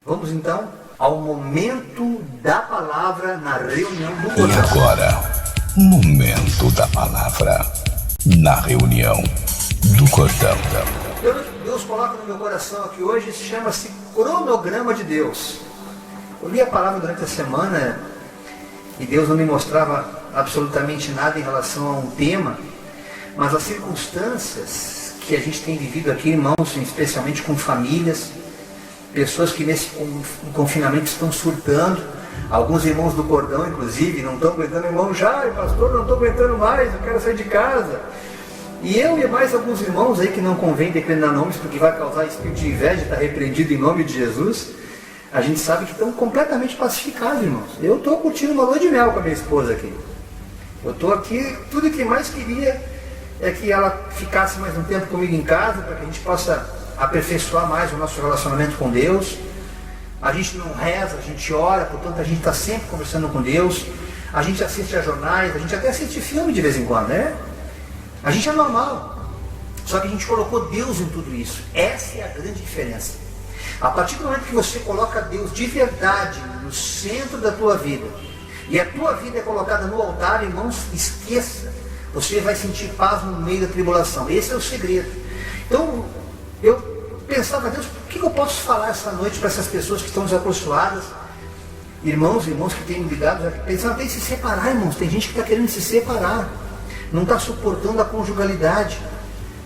Vamos então ao momento da palavra na reunião do cordão. E agora, momento da palavra na reunião do cordão. Deus coloca no meu coração aqui hoje, chama-se cronograma de Deus. Eu li a palavra durante a semana e Deus não me mostrava absolutamente nada em relação a um tema, mas as circunstâncias que a gente tem vivido aqui, irmãos, especialmente com famílias, pessoas que nesse confinamento estão surtando, alguns irmãos do cordão, inclusive, não estão aguentando, irmão, pastor, não estou aguentando mais, eu quero sair de casa. E eu e mais alguns irmãos aí que não convém declinar nomes, porque vai causar espírito de inveja, está repreendido em nome de Jesus, a gente sabe que estão completamente pacificados, irmãos. Eu estou curtindo uma lua de mel com a minha esposa aqui. Eu estou aqui, tudo que mais queria é que ela ficasse mais um tempo comigo em casa, para que a gente possa aperfeiçoar mais o nosso relacionamento com Deus. A gente não reza, a gente ora, portanto a gente está sempre conversando com Deus. A gente assiste a jornais, a gente até assiste filme de vez em quando, né? A gente é normal. Só que a gente colocou Deus em tudo isso. Essa é a grande diferença. A partir do momento que você coloca Deus de verdade no centro da tua vida, e a tua vida é colocada no altar, irmãos, esqueça. Você vai sentir paz no meio da tribulação. Esse é o segredo. Então, eu pensava, Deus, o que eu posso falar essa noite para essas pessoas que estão desacorçoadas? Irmãos que têm me ligado, pensando até em se separar, irmãos. Tem gente que está querendo se separar. Não está suportando a conjugalidade.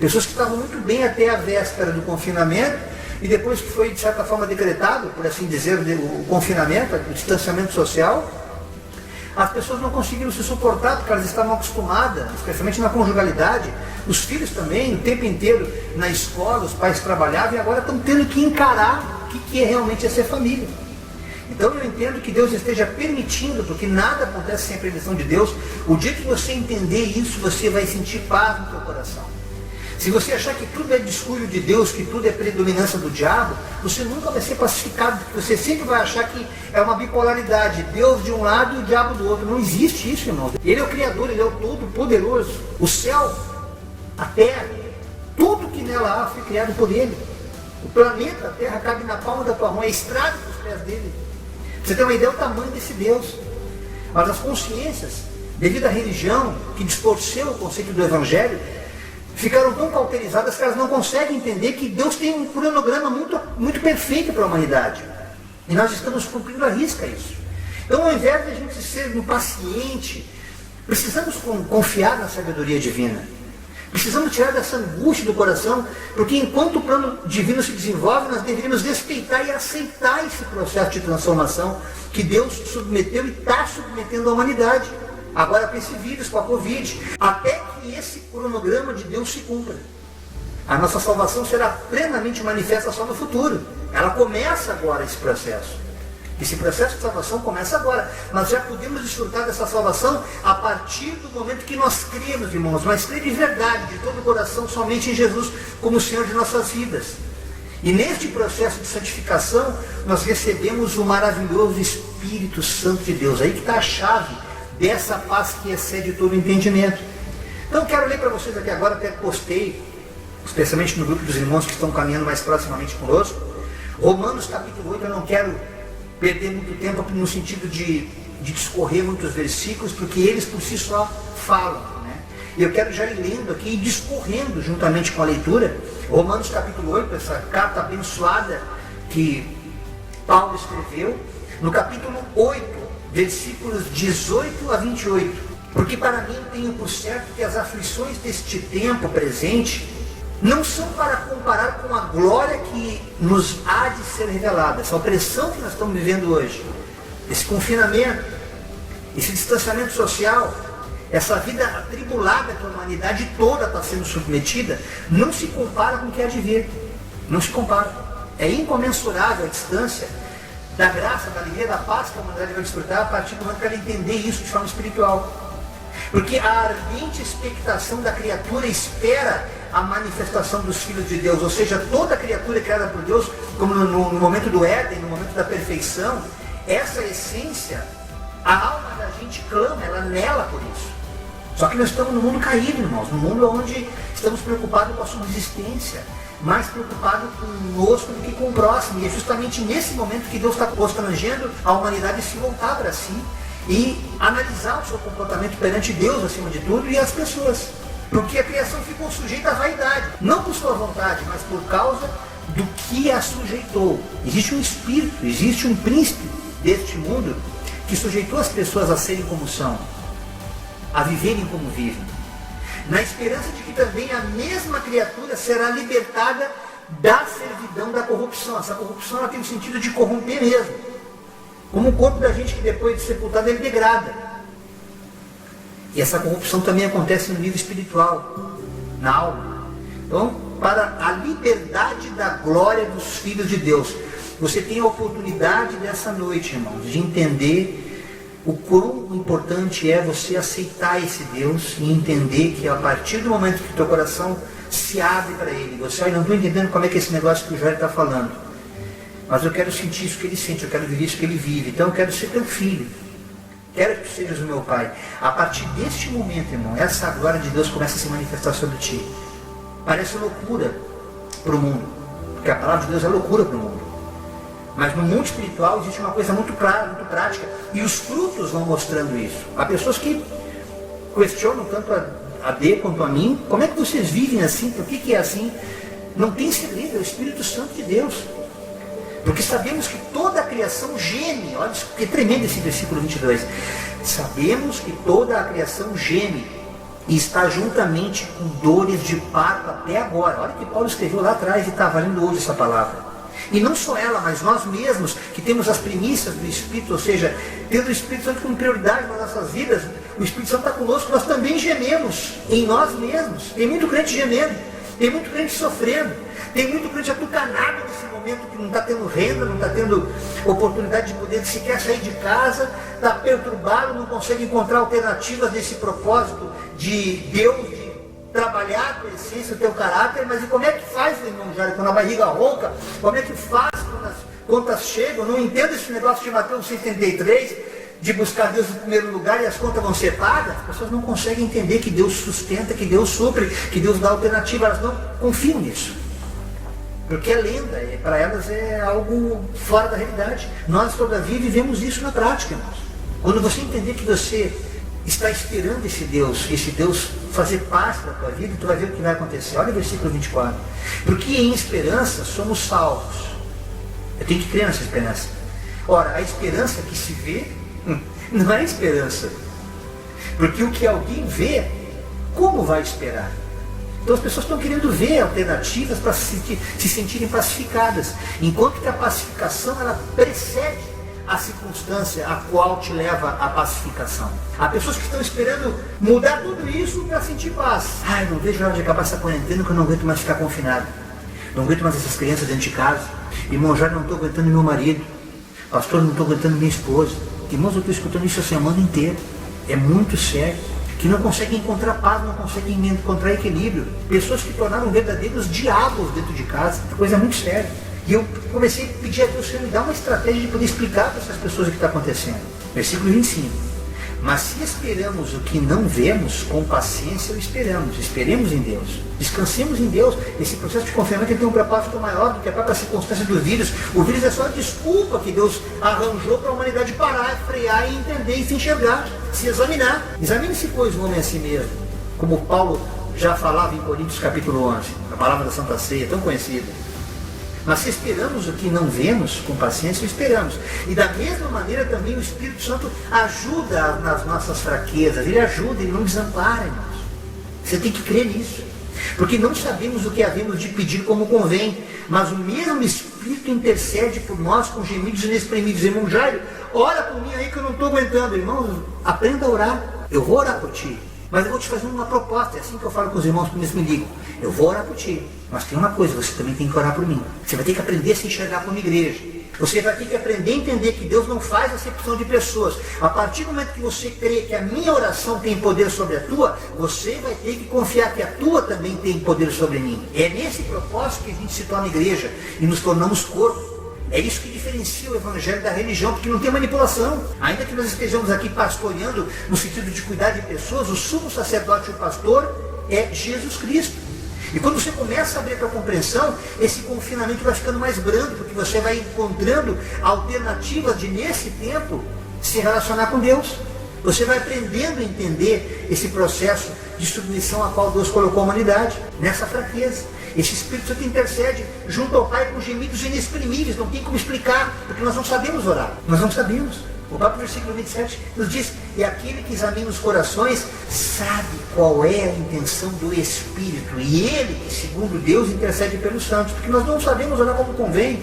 Pessoas que estavam muito bem até a véspera do confinamento, e depois que foi, de certa forma, decretado, por assim dizer, o confinamento, o distanciamento social, as pessoas não conseguiram se suportar, porque elas estavam acostumadas, especialmente na conjugalidade. Os filhos também, o tempo inteiro na escola, os pais trabalhavam, e agora estão tendo que encarar o que é realmente ser família. Então eu entendo que Deus esteja permitindo, porque nada acontece sem a permissão de Deus. O dia que você entender isso, você vai sentir paz no teu coração. Se você achar que tudo é descuido de Deus, que tudo é predominância do diabo, você nunca vai ser pacificado, porque você sempre vai achar que é uma bipolaridade, Deus de um lado e o diabo do outro. Não existe isso, irmão. Ele é o Criador, Ele é o Todo-Poderoso. O céu, a terra, tudo que nela há foi criado por Ele. O planeta, a terra, cabe na palma da tua mão, é estrada para os pés dele. Você tem uma ideia do tamanho desse Deus. Mas as consciências, devido à religião, que distorceu o conceito do Evangelho, ficaram tão cauterizadas que elas não conseguem entender que Deus tem um cronograma muito perfeito para a humanidade. E nós estamos cumprindo a risca isso. Então, ao invés de a gente ser paciente, precisamos confiar na sabedoria divina. Precisamos tirar dessa angústia do coração, porque enquanto o plano divino se desenvolve, nós deveríamos respeitar e aceitar esse processo de transformação que Deus submeteu e está submetendo à humanidade. Agora com esse vírus, com a Covid, até que esse cronograma de Deus se cumpra. A nossa salvação será plenamente manifesta só no futuro. Ela começa agora, esse processo. Esse processo de salvação começa agora. Nós já podemos desfrutar dessa salvação a partir do momento que nós cremos, irmãos. Mas crer de verdade, de todo o coração, somente em Jesus, como o Senhor de nossas vidas. E neste processo de santificação, nós recebemos o maravilhoso Espírito Santo de Deus. Aí que está a chave dessa paz que excede todo o entendimento. Então quero ler para vocês aqui agora, até postei, especialmente no grupo dos irmãos que estão caminhando mais proximamente conosco, Romanos capítulo 8. Eu não quero perder muito tempo no sentido de discorrer muitos versículos, porque eles por si só falam, né? E eu quero já ir lendo aqui e discorrendo juntamente com a leitura, Romanos capítulo 8, essa carta abençoada que Paulo escreveu, no capítulo 8, versículos 18 a 28. Porque para mim tenho por certo que as aflições deste tempo presente não são para comparar com a glória que nos há de ser revelada. Essa opressão que nós estamos vivendo hoje, esse confinamento, esse distanciamento social, essa vida atribulada que a humanidade toda está sendo submetida, não se compara com o que há de vir. Não se compara. É incomensurável a distância da graça, da alegria, da paz que a humanidade vai desfrutar a partir do momento que ela entender isso de forma espiritual. Porque a ardente expectação da criatura espera a manifestação dos filhos de Deus, ou seja, toda criatura criada por Deus, como no momento do Éden, no momento da perfeição, essa essência, a alma da gente clama, ela anela por isso. Só que nós estamos no mundo caído, irmãos, no mundo onde estamos preocupados com a subsistência. mais preocupado conosco do que com o próximo. E é justamente nesse momento que Deus está constrangendo a humanidade a se voltar para si e analisar o seu comportamento perante Deus, acima de tudo, e as pessoas. Porque a criação ficou sujeita à vaidade, não por sua vontade, mas por causa do que a sujeitou. Existe um espírito, existe um príncipe deste mundo que sujeitou as pessoas a serem como são, a viverem como vivem, na esperança de que também a mesma criatura será libertada da servidão da corrupção. Essa corrupção ela tem o sentido de corromper mesmo, como o corpo da gente que depois de sepultado ele degrada. E essa corrupção também acontece no nível espiritual, na alma. Então, para a liberdade da glória dos filhos de Deus, você tem a oportunidade dessa noite, irmãos, de entender o quão importante é você aceitar esse Deus e entender que a partir do momento que o teu coração se abre para Ele, você, olha, não estou entendendo como é que é esse negócio que o Jair está falando, mas eu quero sentir isso que ele sente, eu quero viver isso que ele vive, então eu quero ser teu filho, quero que tu sejas o meu pai. A partir deste momento, irmão, essa glória de Deus começa a se manifestar sobre ti. Parece loucura para o mundo, porque a palavra de Deus é loucura para o mundo. Mas no mundo espiritual existe uma coisa muito prática, e os frutos vão mostrando isso. Há pessoas que questionam tanto a D quanto a mim, como é que vocês vivem assim, por que é assim? Não tem segredo, é o Espírito Santo de Deus. Porque sabemos que toda a criação geme, olha que tremendo esse versículo 22, sabemos que toda a criação geme e está juntamente com dores de parto até agora. Olha que Paulo escreveu lá atrás e está valendo hoje essa palavra. E não só ela, mas nós mesmos, que temos as primícias do Espírito, ou seja, tendo o Espírito Santo como prioridade nas nossas vidas, o Espírito Santo está conosco, nós também gememos em nós mesmos. Tem muito crente gemendo, tem muito crente sofrendo, tem muito crente atucanado nesse momento que não está tendo renda, não está tendo oportunidade de poder sequer sair de casa, está perturbado, não consegue encontrar alternativas nesse propósito de Deus, de trabalhar a tua essência, o teu caráter. Mas e como é que faz, irmão Jário, quando a barriga ronca? Como é que faz quando as contas chegam? Eu não entendo esse negócio de Mateus 173, de buscar Deus em primeiro lugar e as contas vão ser pagas. As pessoas não conseguem entender que Deus sustenta, que Deus supre, que Deus dá alternativa. Elas não confiam nisso, porque é lenda, para elas é algo fora da realidade. Nós, todavia, vivemos isso na prática, irmãos. Quando você entender que você está esperando esse Deus fazer parte da tua vida, tu vai ver o que vai acontecer. Olha o versículo 24. Porque em esperança somos salvos. Eu tenho que crer nessa esperança. Ora, a esperança que se vê não é esperança. Porque o que alguém vê, como vai esperar? Então as pessoas estão querendo ver alternativas para se sentirem pacificadas, enquanto que a pacificação ela precede a circunstância a qual te leva à pacificação. Há pessoas que estão esperando mudar tudo isso para sentir paz. Ai, não vejo a hora de acabar essa quarentena, que eu não aguento mais ficar confinado. Não aguento mais essas crianças dentro de casa. Irmão, já não estou aguentando meu marido. Pastor, não estou aguentando minha esposa. Irmãos, eu estou escutando isso a semana inteira. É muito sério. Que não conseguem encontrar paz, não conseguem encontrar equilíbrio. Pessoas que tornaram verdadeiros diabos dentro de casa. Coisa muito séria. E eu comecei a pedir a Deus, Senhor, me dá uma estratégia de poder explicar para essas pessoas o que está acontecendo. Versículo 25. Mas se esperamos o que não vemos, com paciência o esperamos. Esperemos em Deus. Descansemos em Deus. Esse processo de confinamento tem um propósito maior do que a própria circunstância do vírus. O vírus é só a desculpa que Deus arranjou para a humanidade parar, frear e entender e se enxergar, se examinar. Examine-se, pois, o homem a si mesmo. Como Paulo já falava em Coríntios capítulo 11, a palavra da Santa Ceia, tão conhecida. Mas se esperamos o que não vemos, com paciência esperamos. E da mesma maneira também o Espírito Santo ajuda nas nossas fraquezas. Ele ajuda, ele não desampara, irmãos. Você tem que crer nisso. Porque não sabemos o que havemos de pedir como convém, mas o mesmo Espírito intercede por nós com gemidos inexprimíveis. Irmão Jairo, ora por mim aí que eu não estou aguentando. Irmãos, aprenda a orar. Eu vou orar por ti. Mas eu vou te fazer uma proposta, é assim que eu falo com os irmãos quando eles me ligam. Eu vou orar por ti, mas tem uma coisa, você também tem que orar por mim. Você vai ter que aprender a se enxergar como igreja. Você vai ter que aprender a entender que Deus não faz acepção de pessoas. A partir do momento que você crê que a minha oração tem poder sobre a tua, você vai ter que confiar que a tua também tem poder sobre mim. É nesse propósito que a gente se torna igreja e nos tornamos corpo. É isso que diferencia o evangelho da religião, porque não tem manipulação. Ainda que nós estejamos aqui pastoreando no sentido de cuidar de pessoas, o sumo sacerdote e o pastor é Jesus Cristo. E quando você começa a abrir a tua compreensão, esse confinamento vai ficando mais brando, porque você vai encontrando alternativas de, nesse tempo, se relacionar com Deus. Você vai aprendendo a entender esse processo de submissão a qual Deus colocou a humanidade, nessa fraqueza. Esse Espírito Santo intercede junto ao Pai com gemidos inexprimíveis, não tem como explicar, porque nós não sabemos orar. Nós não sabemos. O próprio versículo 27 nos diz: e aquele que examina os corações sabe qual é a intenção do Espírito, e ele, segundo Deus, intercede pelos santos, porque nós não sabemos orar como convém.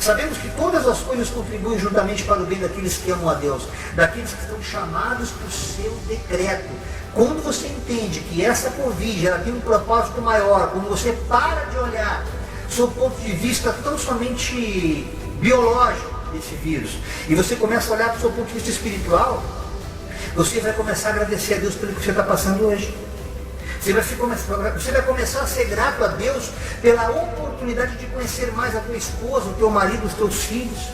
Sabemos que todas as coisas contribuem juntamente para o bem daqueles que amam a Deus, daqueles que estão chamados por seu decreto. Quando você entende que essa Covid ela tem um propósito maior, quando você para de olhar sob o ponto de vista tão somente biológico desse vírus, e você começa a olhar do seu ponto de vista espiritual, você vai começar a agradecer a Deus pelo que você está passando hoje. Você vai começar a ser grato a Deus pela oportunidade de conhecer mais a tua esposa, o teu marido, os teus filhos.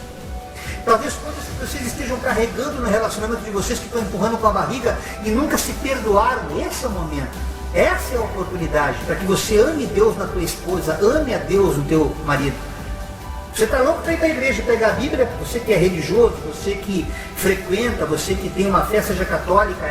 Talvez coisas que vocês estejam carregando no relacionamento de vocês, que estão empurrando com a barriga e nunca se perdoaram. Esse é o momento. Essa é a oportunidade para que você ame Deus na tua esposa, ame a Deus no teu marido. Você está louco para ir para a igreja, pegar a Bíblia, você que é religioso, você que frequenta, você que tem uma fé, seja católica,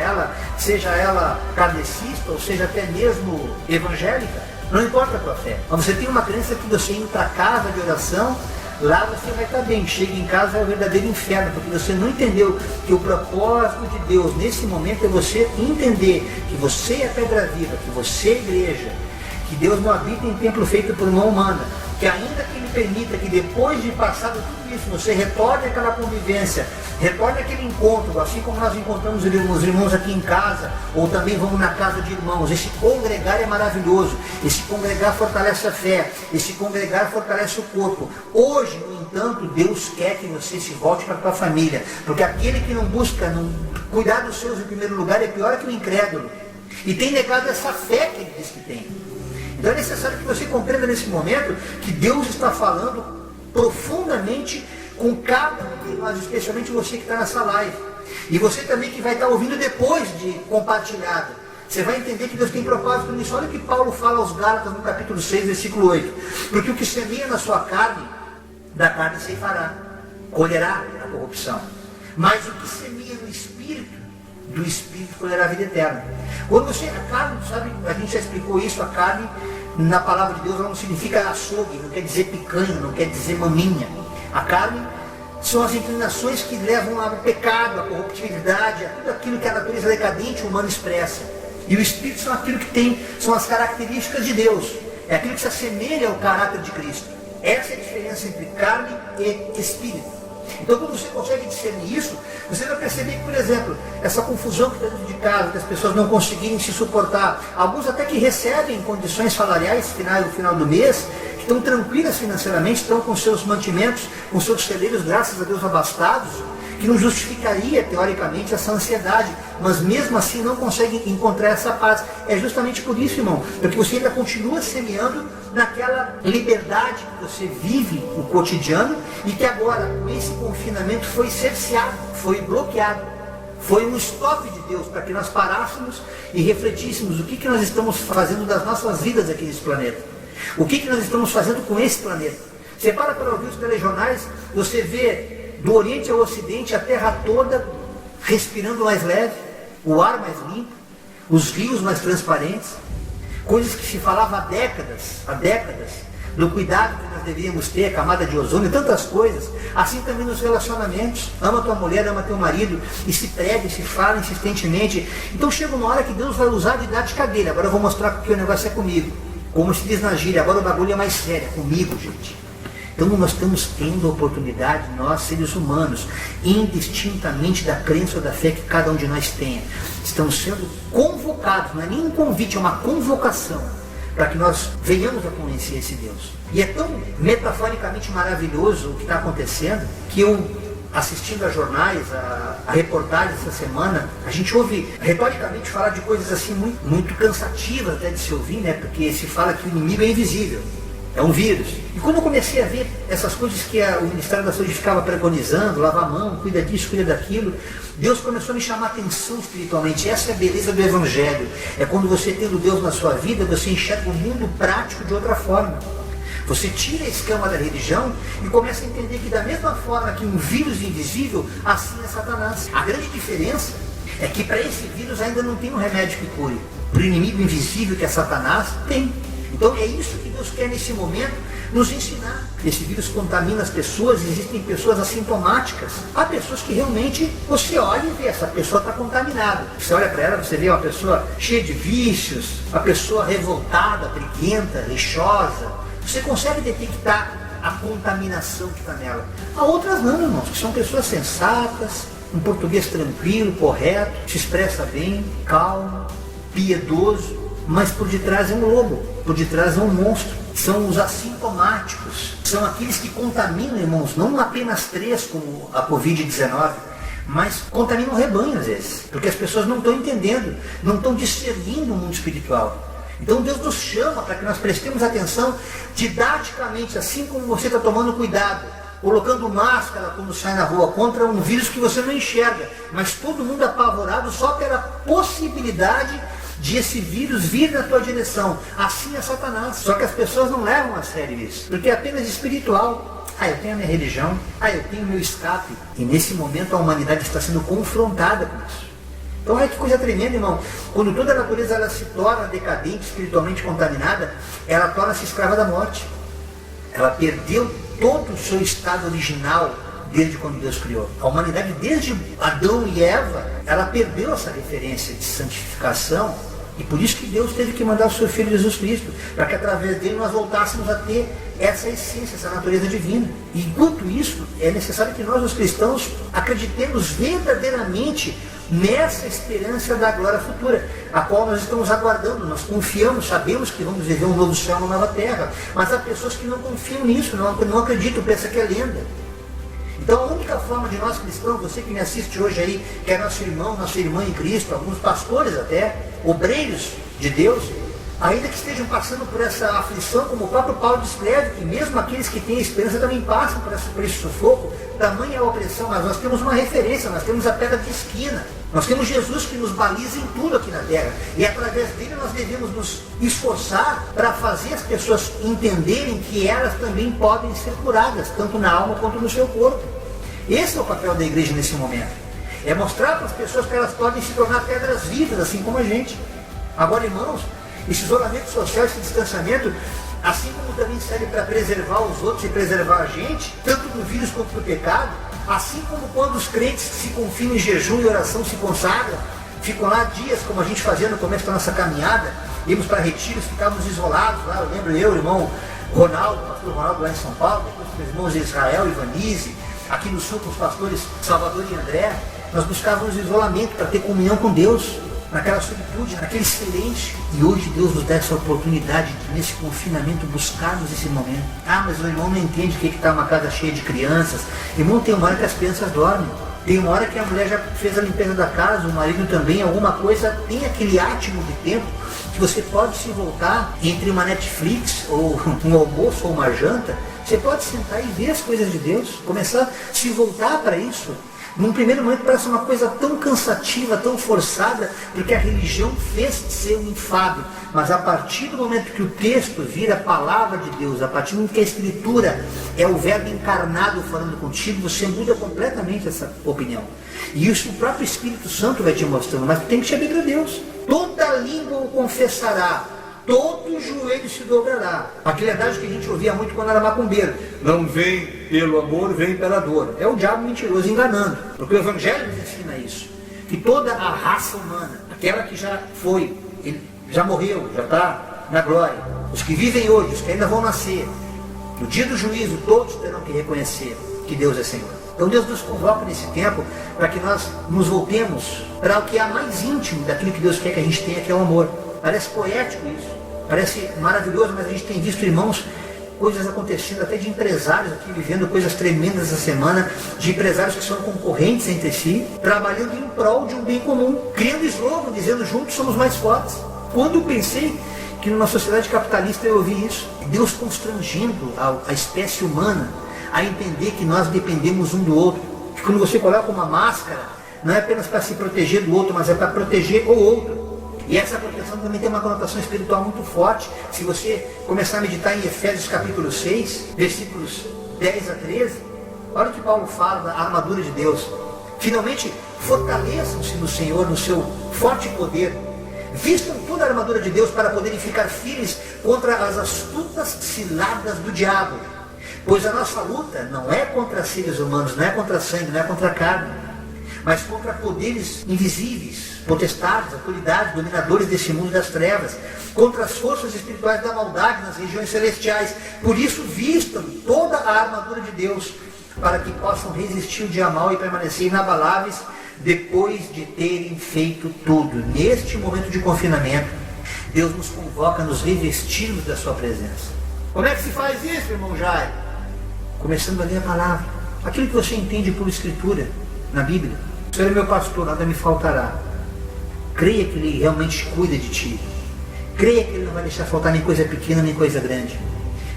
seja ela kardecista, ou seja até mesmo evangélica, não importa a tua fé. Mas você tem uma crença que você indo para a casa de oração, lá você vai estar bem. Chega em casa é o verdadeiro inferno, porque você não entendeu que o propósito de Deus nesse momento é você entender que você é pedra viva, que você é igreja, que Deus não habita em templo feito por mão humana, que ainda que Ele permita que depois de passado tudo isso, você retorne àquela convivência, retorne àquele encontro, assim como nós encontramos os irmãos aqui em casa, ou também vamos na casa de irmãos. Esse congregar é maravilhoso, esse congregar fortalece a fé, esse congregar fortalece o corpo. Hoje, no entanto, Deus quer que você se volte para a tua família, porque aquele que não busca cuidar dos seus em primeiro lugar é pior que o incrédulo, e tem negado essa fé que Ele diz que tem. Então é necessário que você compreenda nesse momento que Deus está falando profundamente com cada um de nós, especialmente você que está nessa live. E você também que vai estar ouvindo depois de compartilhado. Você vai entender que Deus tem propósito nisso. Olha o que Paulo fala aos Gálatas no capítulo 6, versículo 8. Porque o que semeia na sua carne, da carne ceifará, colherá a corrupção. Mas o que semeia no Espírito, do Espírito colherá a vida eterna. Quando você, a carne, sabe, a gente já explicou isso, a carne, na palavra de Deus, ela não significa açougue, não quer dizer picanha, não quer dizer maminha. A carne são as inclinações que levam ao pecado, à corruptibilidade, a tudo aquilo que a natureza decadente humana expressa. E o Espírito são aquilo que tem, são as características de Deus, é aquilo que se assemelha ao caráter de Cristo. Essa é a diferença entre carne e Espírito. Então, quando você consegue discernir isso, você vai perceber que, por exemplo, essa confusão que está dentro de casa, que as pessoas não conseguirem se suportar, alguns até que recebem condições salariais no final do mês, que estão tranquilas financeiramente, estão com seus mantimentos, com seus celeiros, graças a Deus, abastados, que não justificaria, teoricamente, essa ansiedade, mas mesmo assim não conseguem encontrar essa paz. É justamente por isso, irmão, porque você ainda continua semeando naquela liberdade que você vive o cotidiano e que agora, com esse confinamento, foi cerceado, foi bloqueado. Foi um stop de Deus para que nós parássemos e refletíssemos o que nós estamos fazendo das nossas vidas aqui nesse planeta. O que nós estamos fazendo com esse planeta. Você para ouvir os telejornais, você vê do Oriente ao Ocidente a Terra toda respirando mais leve, o ar mais limpo, os rios mais transparentes, coisas que se falava há décadas, do cuidado que nós deveríamos ter, a camada de ozônio e tantas coisas. Assim também nos relacionamentos. Ama tua mulher, ama teu marido, e se prega, e se fala insistentemente. Então chega uma hora que Deus vai usar a didática dele. Agora eu vou mostrar porque o negócio é comigo. Como se diz na gíria, agora o bagulho é mais sério, é comigo, gente. Então nós estamos tendo a oportunidade, nós seres humanos, indistintamente da crença ou da fé que cada um de nós tenha, estamos sendo convocados, não é nem um convite, é uma convocação, para que nós venhamos a conhecer esse Deus. E é tão metaforicamente maravilhoso o que está acontecendo, que eu, assistindo a jornais, a reportagens essa semana, a gente ouve retoricamente falar de coisas assim muito cansativas até de se ouvir, né? Porque se fala que o inimigo é invisível. É um vírus. E quando eu comecei a ver essas coisas que o Ministério da Saúde ficava preconizando, lava a mão, cuida disso, cuida daquilo, Deus começou a me chamar a atenção espiritualmente. Essa é a beleza do Evangelho. É quando você, tendo Deus na sua vida, você enxerga o mundo prático de outra forma. Você tira a escama da religião e começa a entender que da mesma forma que um vírus invisível, assim é Satanás. A grande diferença é que para esse vírus ainda não tem um remédio que cure. Para o inimigo invisível que é Satanás, tem. Então é isso que Deus quer nesse momento nos ensinar. Esse vírus contamina as pessoas, existem pessoas assintomáticas. Há pessoas que realmente você olha e vê, essa pessoa está contaminada. Você olha para ela, você vê uma pessoa cheia de vícios, uma pessoa revoltada, briguenta, rixosa. Você consegue detectar a contaminação que está nela. Há outras não, irmãos, que são pessoas sensatas, um português tranquilo, correto, se expressa bem, calmo, piedoso, mas por detrás é um lobo, por detrás é um monstro. São os assintomáticos, são aqueles que contaminam, irmãos, não apenas 3 como a Covid-19, mas contaminam o rebanho às vezes, porque as pessoas não estão entendendo, não estão discernindo o mundo espiritual. Então Deus nos chama para que nós prestemos atenção didaticamente, assim como você está tomando cuidado, colocando máscara quando sai na rua contra um vírus que você não enxerga, mas todo mundo apavorado só pela possibilidade de esse vírus vir na tua direção. Assim é Satanás. Só que as pessoas não levam a sério isso, porque é apenas espiritual. Eu tenho a minha religião, eu tenho o meu escape. E nesse momento a humanidade está sendo confrontada com isso. Então olha que coisa tremenda, irmão. Quando toda a natureza ela se torna decadente, espiritualmente contaminada, ela torna-se escrava da morte. Ela perdeu todo o seu estado original desde quando Deus criou. A humanidade, desde Adão e Eva, ela perdeu essa referência de santificação, e por isso que Deus teve que mandar o seu Filho Jesus Cristo, para que através dele nós voltássemos a ter essa essência, essa natureza divina. E enquanto isso, é necessário que nós, os cristãos, acreditemos verdadeiramente nessa esperança da glória futura, a qual nós estamos aguardando. Nós confiamos, sabemos que vamos viver um novo céu, uma nova terra, mas há pessoas que não confiam nisso, não acreditam, pensam que é lenda. Então a única forma de nós cristãos, você que me assiste hoje aí, que é nosso irmão, nossa irmã em Cristo, alguns pastores até, obreiros de Deus, ainda que estejam passando por essa aflição, como o próprio Paulo descreve, que mesmo aqueles que têm esperança também passam por esse sufoco, tamanha é a opressão, mas nós temos uma referência, nós temos a pedra de esquina, nós temos Jesus que nos baliza em tudo aqui na terra, e através dele nós devemos nos esforçar para fazer as pessoas entenderem que elas também podem ser curadas, tanto na alma quanto no seu corpo. Esse é o papel da igreja nesse momento, é mostrar para as pessoas que elas podem se tornar pedras vivas, assim como a gente. Agora, irmãos, esse isolamento social, esse distanciamento, assim como também serve para preservar os outros e preservar a gente, tanto do vírus quanto do pecado, assim como quando os crentes se confinam em jejum e oração se consagram, ficam lá dias, como a gente fazia no começo da nossa caminhada, íamos para retiros, ficávamos isolados lá. Eu lembro o irmão Ronaldo, o pastor Ronaldo lá em São Paulo, depois com os irmãos Israel e Vanise, aqui no sul com os pastores Salvador e André, nós buscávamos isolamento para ter comunhão com Deus, naquela solitude, naquele silêncio. E hoje Deus nos dá essa oportunidade de, nesse confinamento, buscarmos esse momento. Mas o irmão não entende o que está uma casa cheia de crianças. Irmão, tem uma hora que as crianças dormem. Tem uma hora que a mulher já fez a limpeza da casa, o marido também, alguma coisa. Tem aquele átimo de tempo que você pode se voltar entre uma Netflix, ou um almoço, ou uma janta. Você pode sentar e ver as coisas de Deus, começar a se voltar para isso. Num primeiro momento parece uma coisa tão cansativa, tão forçada, porque a religião fez ser um enfado. Mas a partir do momento que o texto vira a palavra de Deus, a partir do momento que a escritura é o verbo encarnado falando contigo, você muda completamente essa opinião. E isso o próprio Espírito Santo vai te mostrando, mas tu tem que te abrir para Deus. Toda língua o confessará, todo joelho se dobrará. Aquele adágio que a gente ouvia muito quando era macumbeiro: não vem pelo amor, vem pela dor. É o diabo mentiroso enganando, porque o Evangelho nos ensina isso, que toda a raça humana, aquela que já foi, já morreu, já está na glória, os que vivem hoje, os que ainda vão nascer, no dia do juízo todos terão que reconhecer que Deus é Senhor. Então Deus nos convoca nesse tempo para que nós nos voltemos para o que é mais íntimo daquilo que Deus quer que a gente tenha, que é o amor. Parece poético isso, parece maravilhoso, mas a gente tem visto, irmãos, coisas acontecendo, até de empresários aqui vivendo coisas tremendas essa semana, de empresários que são concorrentes entre si, trabalhando em prol de um bem comum, criando slogan, dizendo juntos somos mais fortes. Quando eu pensei que numa sociedade capitalista eu ouvi isso. Deus constrangendo a espécie humana a entender que nós dependemos um do outro. Que quando você coloca uma máscara, não é apenas para se proteger do outro, mas é para proteger o outro. E essa proteção também tem uma conotação espiritual muito forte. Se você começar a meditar em Efésios capítulo 6, versículos 10 a 13, olha o que Paulo fala da armadura de Deus. Finalmente, fortaleçam-se no Senhor, no seu forte poder. Vistam toda a armadura de Deus para poderem ficar firmes contra as astutas ciladas do diabo. Pois a nossa luta não é contra seres humanos, não é contra sangue, não é contra carne, mas contra poderes invisíveis, potestades, autoridades, dominadores desse mundo das trevas, contra as forças espirituais da maldade nas regiões celestiais. Por isso vistam toda a armadura de Deus, para que possam resistir o dia mal e permanecer inabaláveis depois de terem feito tudo. Neste momento de confinamento, Deus nos convoca a nos revestirmos da sua presença. Como é que se faz isso, irmão Jair? Começando a ler a palavra, aquilo que você entende por escritura, na Bíblia. O Senhor é meu pastor, nada me faltará. Creia que Ele realmente cuida de ti. Creia que Ele não vai deixar faltar nem coisa pequena, nem coisa grande.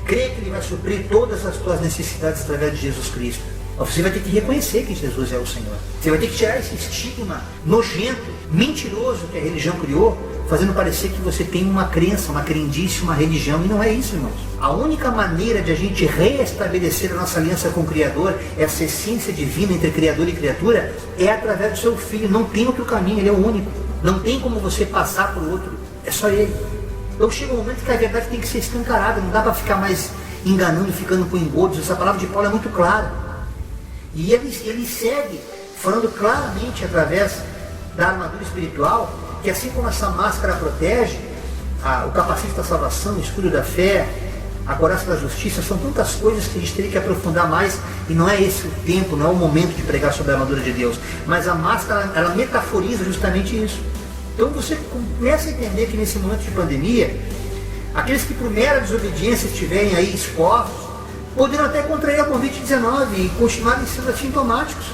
Creia que Ele vai suprir todas as tuas necessidades através de Jesus Cristo. Você vai ter que reconhecer que Jesus é o Senhor. Você vai ter que tirar esse estigma nojento, mentiroso que a religião criou, fazendo parecer que você tem uma crença, uma crendice, uma religião. E não é isso, irmãos. A única maneira de a gente reestabelecer a nossa aliança com o Criador, essa essência divina entre Criador e criatura, é através do seu Filho. Não tem outro caminho, Ele é o único. Não tem como você passar por outro. É só Ele. Então chega um momento que a verdade tem que ser escancarada. Não dá para ficar mais enganando, ficando com engodos. Essa palavra de Paulo é muito clara. E ele segue falando claramente através da armadura espiritual, que assim como essa máscara protege, o capacete da salvação, o escudo da fé, a couraça da justiça, são tantas coisas que a gente teria que aprofundar mais, e não é esse o tempo, não é o momento de pregar sobre a armadura de Deus. Mas a máscara, ela metaforiza justamente isso. Então você começa a entender que nesse momento de pandemia, aqueles que por mera desobediência estiverem aí expostos, poderão até contrair a Covid-19 e continuarem sendo assintomáticos.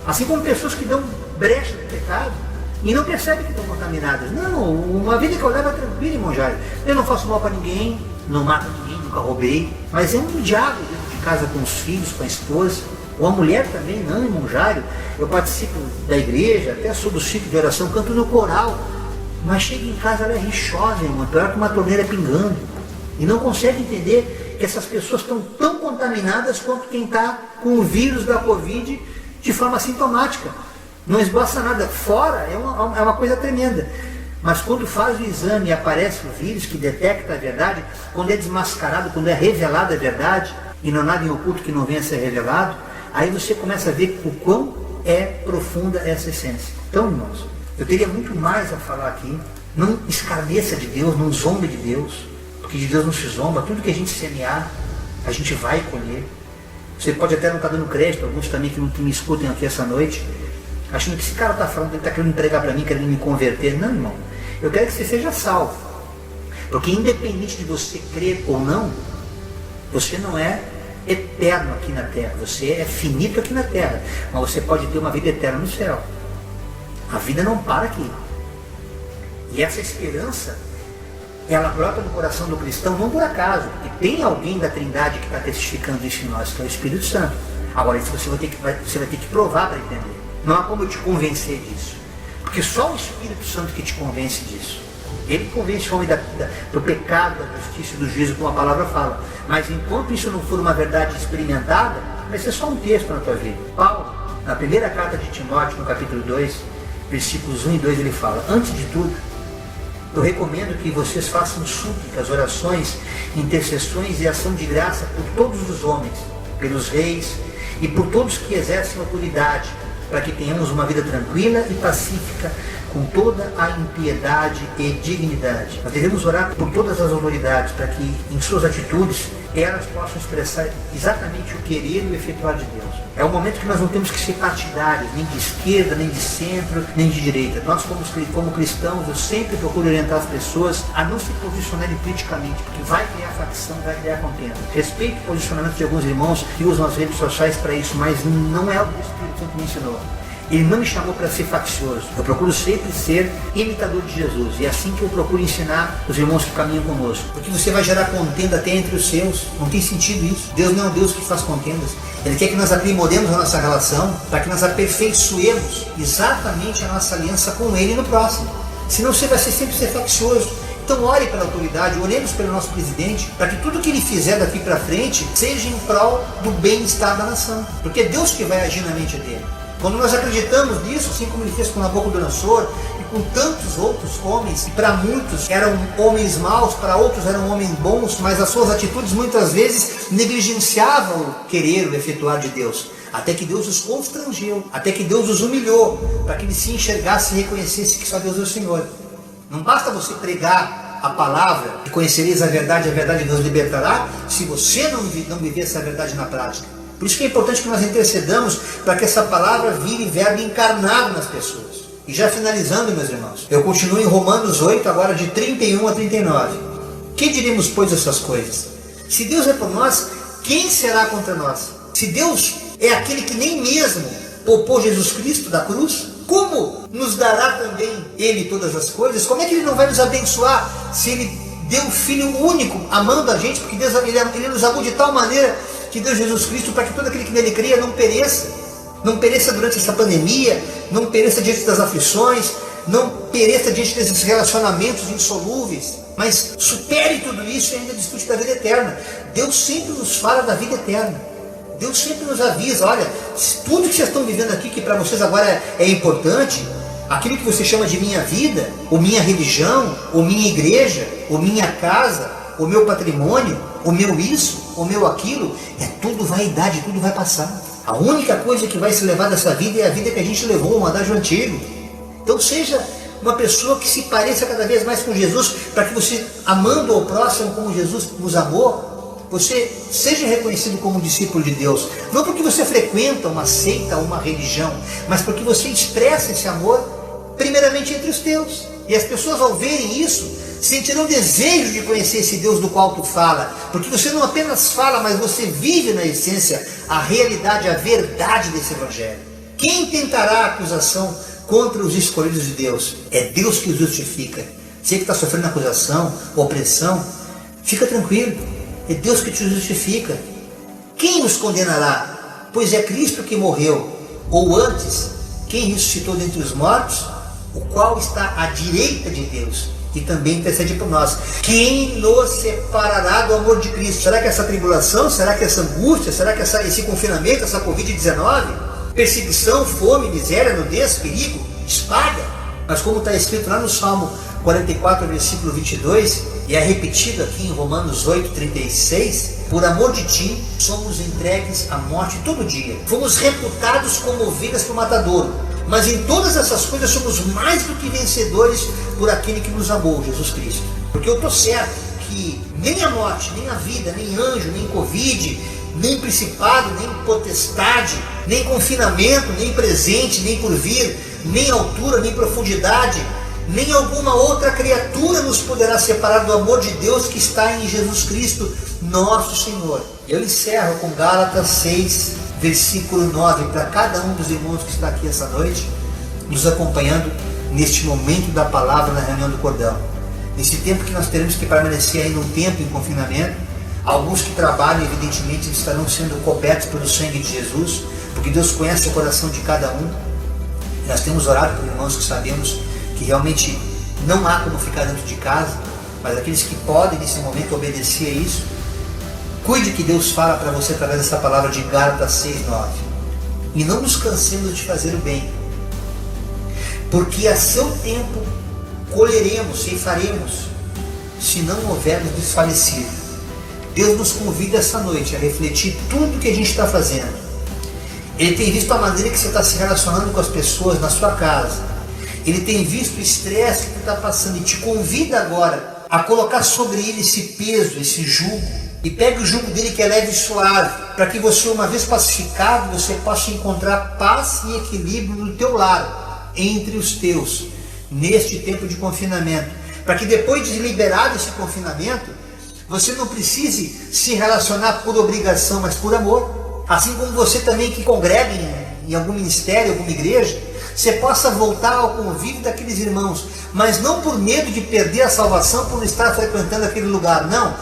Assim como pessoas que dão brecha do pecado e não percebem que estão contaminadas. Não, uma vida que eu levo é tranquila, irmão Jair. Eu não faço mal para ninguém, não mato ninguém, nunca roubei. Mas é um diabo dentro de casa com os filhos, com a esposa. Ou a mulher também, não, irmão Jair. Eu participo da igreja, até sou do ciclo de oração, canto no coral. Mas chega em casa, ela é rixosa, irmão, pior que uma torneira pingando. E não consegue entender que essas pessoas estão tão contaminadas quanto quem está com o vírus da Covid de forma sintomática. Não esboça nada. Fora é uma coisa tremenda. Mas quando faz o exame e aparece o vírus que detecta a verdade, quando é desmascarado, quando é revelada a verdade, e não há nada em oculto que não venha a ser revelado, aí você começa a ver o quão é profunda essa essência. Então, irmãos, eu teria muito mais a falar aqui. Não escarneça de Deus, não zombe de Deus. Porque de Deus não se zomba. Tudo que a gente semear, a gente vai colher. Você pode até não estar dando crédito, alguns também que me escutem aqui essa noite, achando que esse cara está falando, ele está querendo entregar para mim, querendo me converter. Não, irmão. Eu quero que você seja salvo. Porque independente de você crer ou não, você não é eterno aqui na terra. Você é finito aqui na terra. Mas você pode ter uma vida eterna no céu. A vida não para aqui. E essa esperança, ela brota no coração do cristão não por acaso, porque tem alguém da Trindade que está testificando isso em nós, que é o Espírito Santo. Agora isso você vai ter que provar para entender. Não há como eu te convencer disso, porque só o Espírito Santo que te convence disso. Ele convence o homem do pecado, da justiça e do juízo, como a palavra fala. Mas enquanto isso não for uma verdade experimentada, vai ser só um texto na tua vida. Paulo, na primeira carta de Timóteo, no capítulo 2, versículos 1 e 2, ele fala: antes de tudo, eu recomendo que vocês façam súplicas, orações, intercessões e ação de graça por todos os homens, pelos reis e por todos que exercem autoridade, para que tenhamos uma vida tranquila e pacífica, com toda a impiedade e dignidade. Nós devemos orar por todas as autoridades, para que em suas atitudes elas possam expressar exatamente o querer e o efetuar de Deus. É um momento que nós não temos que ser partidários, nem de esquerda, nem de centro, nem de direita. Nós como cristãos, eu sempre procuro orientar as pessoas a não se posicionarem politicamente, porque vai criar facção, vai criar contenda. Respeito o posicionamento de alguns irmãos que usam as redes sociais para isso, mas não é o que o Espírito Santo me ensinou. Ele não me chamou para ser faccioso. Eu procuro sempre ser imitador de Jesus. E é assim que eu procuro ensinar os irmãos que caminham conosco. Porque você vai gerar contenda até entre os seus. Não tem sentido isso. Deus não é um Deus que faz contendas. Ele quer que nós aprimoremos a nossa relação para que nós aperfeiçoemos exatamente a nossa aliança com Ele no próximo. Senão você vai sempre ser faccioso. Então ore pela autoridade, oremos pelo nosso presidente, para que tudo que ele fizer daqui para frente seja em prol do bem-estar da nação. Porque é Deus que vai agir na mente dele. Quando nós acreditamos nisso, assim como ele fez com Nabucodonosor e com tantos outros homens, que para muitos eram homens maus, para outros eram homens bons, mas as suas atitudes muitas vezes negligenciavam o querer, o efetuar de Deus. Até que Deus os constrangeu, até que Deus os humilhou, para que eles se enxergassem e reconhecessem que só Deus é o Senhor. Não basta você pregar a palavra e conhecereis a verdade vos libertará, se você não viver essa verdade na prática. Por isso que é importante que nós intercedamos para que essa palavra vire verbo encarnado nas pessoas. E já finalizando, meus irmãos, eu continuo em Romanos 8, agora de 31 a 39. Que diremos, pois, essas coisas? Se Deus é por nós, quem será contra nós? Se Deus é aquele que nem mesmo poupou Jesus Cristo da cruz, como nos dará também Ele todas as coisas? Como é que Ele não vai nos abençoar se Ele deu o Filho único, amando a gente? Porque Deus, Ele nos amou de tal maneira que deu Jesus Cristo para que todo aquele que nele cria não pereça durante essa pandemia, não pereça diante das aflições, não pereça diante desses relacionamentos insolúveis, mas supere tudo isso e ainda desfrute da vida eterna. Deus sempre nos fala da vida eterna. Deus sempre nos avisa, olha, tudo que vocês estão vivendo aqui, que para vocês agora é importante, aquilo que você chama de minha vida, ou minha religião, ou minha igreja, ou minha casa, o meu patrimônio, o meu isso, o meu aquilo, é tudo vaidade, tudo vai passar. A única coisa que vai se levar dessa vida é a vida que a gente levou, um adágio antigo. Então seja uma pessoa que se pareça cada vez mais com Jesus, para que você, amando ao próximo como Jesus nos amou, você seja reconhecido como discípulo de Deus. Não porque você frequenta uma seita ou uma religião, mas porque você expressa esse amor primeiramente entre os teus. E as pessoas, ao verem isso, sentirão desejo de conhecer esse Deus do qual tu fala, porque você não apenas fala, mas você vive na essência a realidade, a verdade desse Evangelho. Quem tentará acusação contra os escolhidos de Deus? É Deus que os justifica. Você que está sofrendo acusação, opressão, fica tranquilo, é Deus que te justifica. Quem os condenará? Pois é Cristo que morreu, ou antes, quem ressuscitou dentre os mortos, o qual está à direita de Deus, e também intercede por nós. Quem nos separará do amor de Cristo? Será que essa tribulação? Será que essa angústia? Será que esse confinamento, essa Covid-19? Perseguição, fome, miséria, nudez, perigo, espada? Mas como está escrito lá no Salmo 44, versículo 22, e é repetido aqui em Romanos 8, 36, por amor de ti, somos entregues à morte todo dia. Fomos reputados como ovelhas para o matadouro. Mas em todas essas coisas somos mais do que vencedores por aquele que nos amou, Jesus Cristo. Porque eu estou certo que nem a morte, nem a vida, nem anjo, nem Covid, nem principado, nem potestade, nem confinamento, nem presente, nem por vir, nem altura, nem profundidade, nem alguma outra criatura nos poderá separar do amor de Deus que está em Jesus Cristo, nosso Senhor. Eu encerro com Gálatas 6, versículo 9, para cada um dos irmãos que está aqui essa noite, nos acompanhando neste momento da palavra na reunião do cordão. Nesse tempo que nós teremos que permanecer ainda um tempo em confinamento, alguns que trabalham, evidentemente, estarão sendo cobertos pelo sangue de Jesus, porque Deus conhece o coração de cada um. Nós temos orado por irmãos que sabemos que realmente não há como ficar dentro de casa, mas aqueles que podem nesse momento obedecer a isso, cuide que Deus fala para você através dessa palavra de Gálatas 6, 9. E não nos cansemos de fazer o bem, porque a seu tempo colheremos, ceifaremos, se não houvermos desfalecido. Deus nos convida essa noite a refletir tudo que a gente está fazendo. Ele tem visto a maneira que você está se relacionando com as pessoas na sua casa. Ele tem visto o estresse que você está passando e te convida agora a colocar sobre ele esse peso, esse jugo. E pegue o jugo dele que é leve e suave, para que você, uma vez pacificado, você possa encontrar paz e equilíbrio no teu lar, entre os teus, neste tempo de confinamento. Para que depois de liberado esse confinamento, você não precise se relacionar por obrigação, mas por amor. Assim como você também que congrega em algum ministério, alguma igreja, você possa voltar ao convívio daqueles irmãos, mas não por medo de perder a salvação por estar frequentando aquele lugar, não.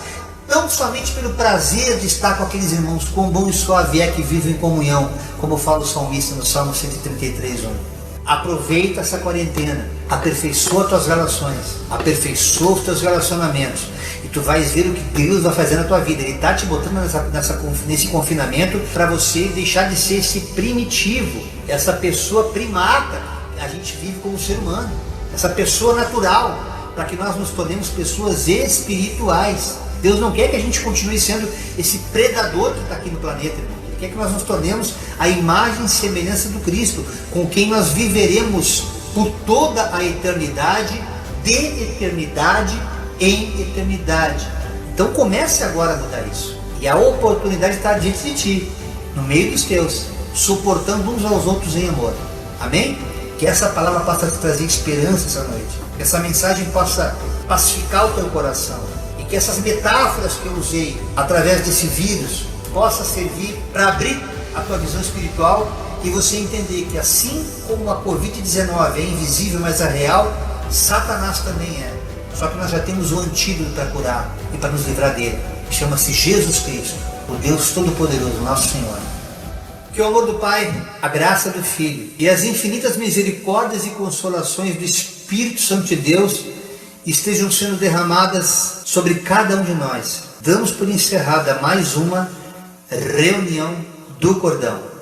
Tão somente pelo prazer de estar com aqueles irmãos, quão bom e suave é que vivem em comunhão, como fala o salmista no Salmo 133:1. Aproveita essa quarentena, aperfeiçoa tuas relações, aperfeiçoa os teus relacionamentos, e tu vais ver o que Deus vai fazer na tua vida. Ele está te botando nesse confinamento para você deixar de ser esse primitivo, essa pessoa primata. A gente vive como ser humano, essa pessoa natural, para que nós nos tornemos pessoas espirituais. Deus não quer que a gente continue sendo esse predador que está aqui no planeta, irmão. Ele quer que nós nos tornemos a imagem e semelhança do Cristo, com quem nós viveremos por toda a eternidade, de eternidade em eternidade. Então comece agora a mudar isso. E a oportunidade está diante de ti, no meio dos teus, suportando uns aos outros em amor. Amém? Que essa palavra possa te trazer esperança essa noite. Que essa mensagem possa pacificar o teu coração. Que essas metáforas que eu usei através desse vírus possa servir para abrir a tua visão espiritual e você entender que assim como a Covid-19 é invisível, mas é real, Satanás também é. Só que nós já temos o antídoto para curar e para nos livrar dele. Chama-se Jesus Cristo, o Deus Todo-Poderoso, nosso Senhor. Que o amor do Pai, a graça do Filho e as infinitas misericórdias e consolações do Espírito Santo de Deus estejam sendo derramadas sobre cada um de nós. Damos por encerrada mais uma reunião do Cordão.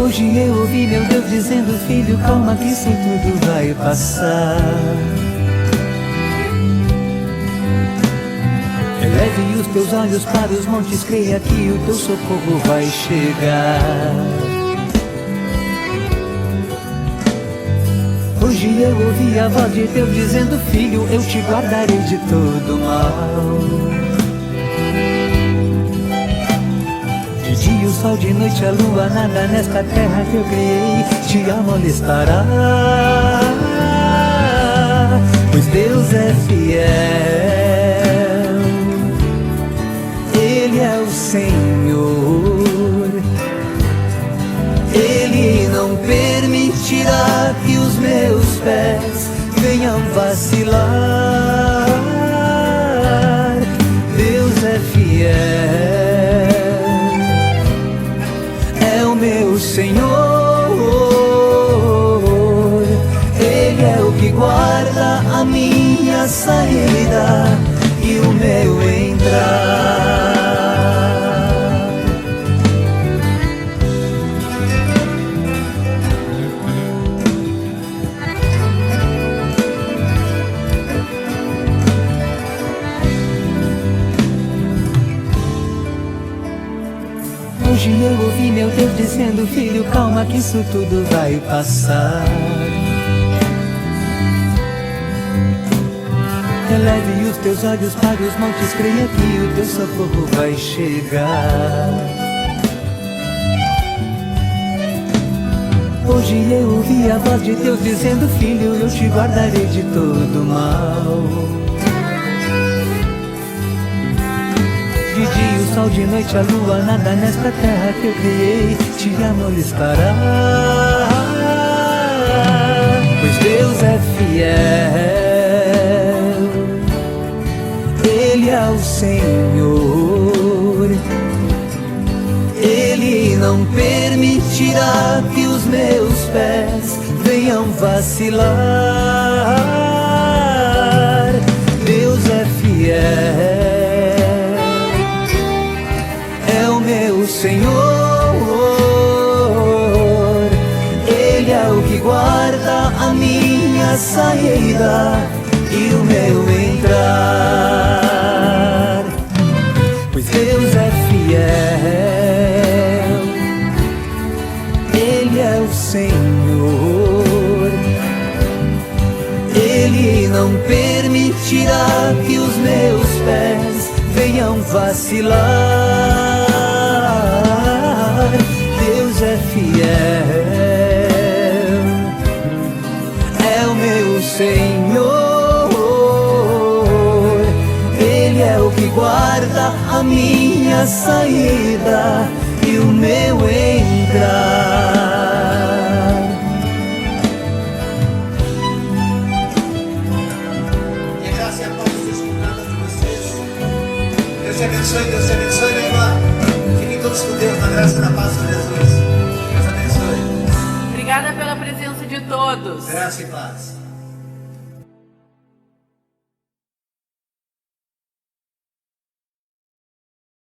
Hoje eu ouvi meu Deus dizendo: filho, calma que isso tudo vai passar. Eleve os teus olhos para os montes, creia que o teu socorro vai chegar. Hoje eu ouvi a voz de Deus dizendo: filho, eu te guardarei de todo mal. De dia o sol, de noite a lua, nada nesta terra que eu criei te molestará. Pois Deus é fiel, Ele é o Senhor. Ele não permitirá que os meus pés venham vacilar. Deus é fiel, meu Senhor, Ele é o que guarda a minha saída e o meu entrar. Hoje eu ouvi meu Deus dizendo: filho, calma que isso tudo vai passar. Eleve os teus olhos para os montes, creia que o teu socorro vai chegar. Hoje eu ouvi a voz de Deus dizendo: filho, eu te guardarei de todo mal. De dia o sol, de noite a lua, nada nesta terra que eu criei te molestará. Pois Deus é fiel, Ele é o Senhor. Ele não permitirá que os meus pés venham vacilar. Deus é fiel, meu Senhor, Ele é o que guarda a minha saída e o meu entrar. venham vacilar. Deus é fiel, é o meu Senhor, Ele é o que guarda a minha saída e o meu entrar. E a graça e a paz de Deus com cada um de vocês. Deus te abençoe, minha irmã. Fiquem todos com Deus, na graça e na paz de Jesus. Deus abençoe. Obrigada pela presença de todos. Graça e paz.